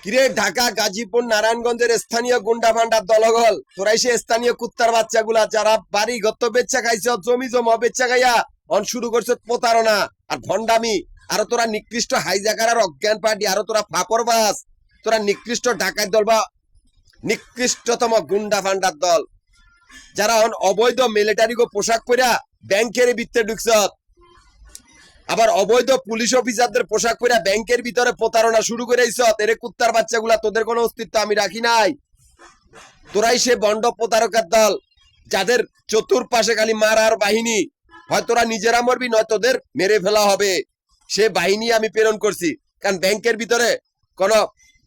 কিরে ঢাকা গাজীপুর নারায়ণগঞ্জের স্থানীয় গুন্ডা ভান্ডার দলগল তোরাই সে স্থানীয় কুত্তার বাচ্চাগুলা যারা বাড়ি গত বেচ্চা খাইছ জমি জমা বেচ্চা খাইয়া অন শুরু করছ প্রতারণা আর ভণ্ডামি। আর তোরা নিকৃষ্ট হাইজাকার আর অজ্ঞান পার্টি, আরো তোরা ফাপরবাস, তোরা নিকৃষ্ট ডাকাত দল বা নিকৃষ্টতম গুন্ডা ভান্ডার দল যারা অবৈধ মিলিটারি গো পোশাক পরা ব্যাংকের ভিতরে ঢুকছ, আবার অবৈধ পুলিশ অফিসারদের পোশাক পরে ব্যাংকের ভিতরে প্রতারণা শুরু করেছ। এরে কুত্তার বাচ্চাগুলা, তোদের কোনো অস্তিত্ব আমি রাখি নাই। তোরাই সে বন্ড প্রতারকের দল যাদের চতুর্পাশে খালি মারার বাহিনী, হয় তোরা নিজেরা মরবি নয় তোদের মেরে ফেলা হবে, সে বাহিনী আমি প্রেরণ করছি। কারণ ব্যাংকের ভিতরে কোন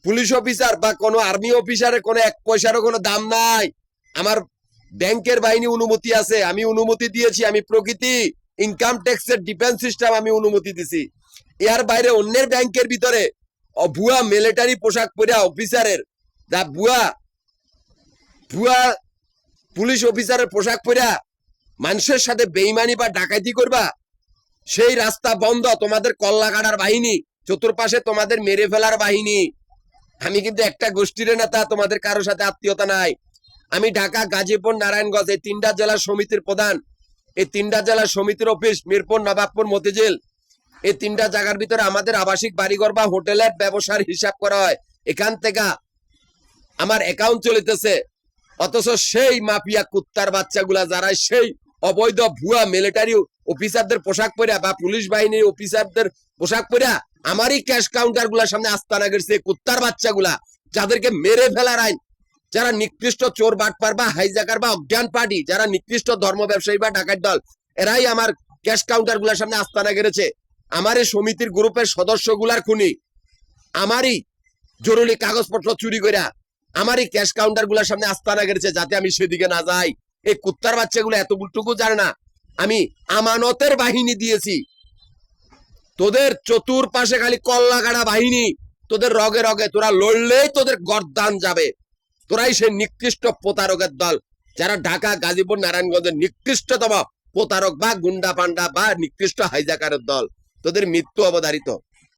পুলিশ অফিসার বা কোন আর্মি অফিসারের কোনো এক পয়সারও কোনো দাম নাই। আমার ব্যাংকের বাহিনী অনুমতি আছে, আমি অনুমতি দিয়েছি, আমি প্রকৃতি ইনকাম ট্যাক্সের ডিফেন্স সিস্টেম আমি অনুমতি দিছি। এর বাইরে অন্যের ব্যাংকের ভিতরে ভুয়া মিলিটারি পোশাক পরে অফিসারের যা ভুয়া ভুয়া পুলিশ অফিসারের পোশাক পরে মানুষের সাথে বেইমানি বা ডাকাতি করবা, সেই রাস্তা বন্ধ। তোমাদের কল্লা কাটার বাহিনী, চতুর্পাশে তোমাদের মেরে ফেলার বাহিনী। আমি কিন্তু একটা গোষ্ঠীর নেতা, তোমাদের কারোর সাথে আত্মীয়তা নাই। আমি ঢাকা, গাজীপুর, নারায়ণগঞ্জ এই তিনটা জেলা সমিতির প্রধান। এই তিনটা জেলা সমিতির অফিস মিরপুর, নবাবপুর, মতিঝিল। এই তিনটা জায়গার ভিতরে আমাদের আবাসিক বাড়িঘর বা হোটেলের ব্যবসার হিসাব করা হয়। এখান থেকে আমার অ্যাকাউন্ট চলিতেছে। অথচ সেই মাফিয়া কুত্তার বাচ্চাগুলা যারা সেই অবৈধ ভুয়া মিলিটারি অফিসারদের পোশাক পরে বা পুলিশ বাহিনীর অফিসারদের পোশাক পরে আমারই ক্যাশ কাউন্টার গুলার সামনে আস্তানা গেছে কুত্তার বাচ্চাগুলা, যাদেরকে মেরে ফেলার আইন, যারা নিকৃষ্ট চোর বাটপার বা হাইজাকার বা অজ্ঞান পার্টি, যারা নিকৃষ্ট ধর্ম ব্যবসায়ী বা ডাকাত দল, এরাই আমার ক্যাশ কাউন্টার গুলার সামনে আস্তানা গেড়েছে। আমার এই সমিতির গ্রুপের সদস্যগুলার খুনি, আমারই জরুরি কাগজপত্র চুরি করে আমারই ক্যাশ কাউন্টার গুলার সামনে আস্তানা গেড়েছে, যাতে আমি সেদিকে না যাই। এই কুত্তার বাচ্চাগুলো এতটুকু জানে না আমি আমানতের বাহিনী দিয়েছি। তোদের চতুর্পাশে খালি কল্লাগাড়া বাহিনী, তোদের রগে রগে, তোরা লড়লেই তোদের গর্দান যাবে। তোরাই সে নিকৃষ্ট প্রতারকের দল যারা ঢাকা, গাজীপুর, নারায়ণগঞ্জের নিকৃষ্টতম প্রতারক বা গুন্ডা পান্ডা বা নিকৃষ্ট হাইজাকারের দল। তোদের মৃত্যু অবধারিত।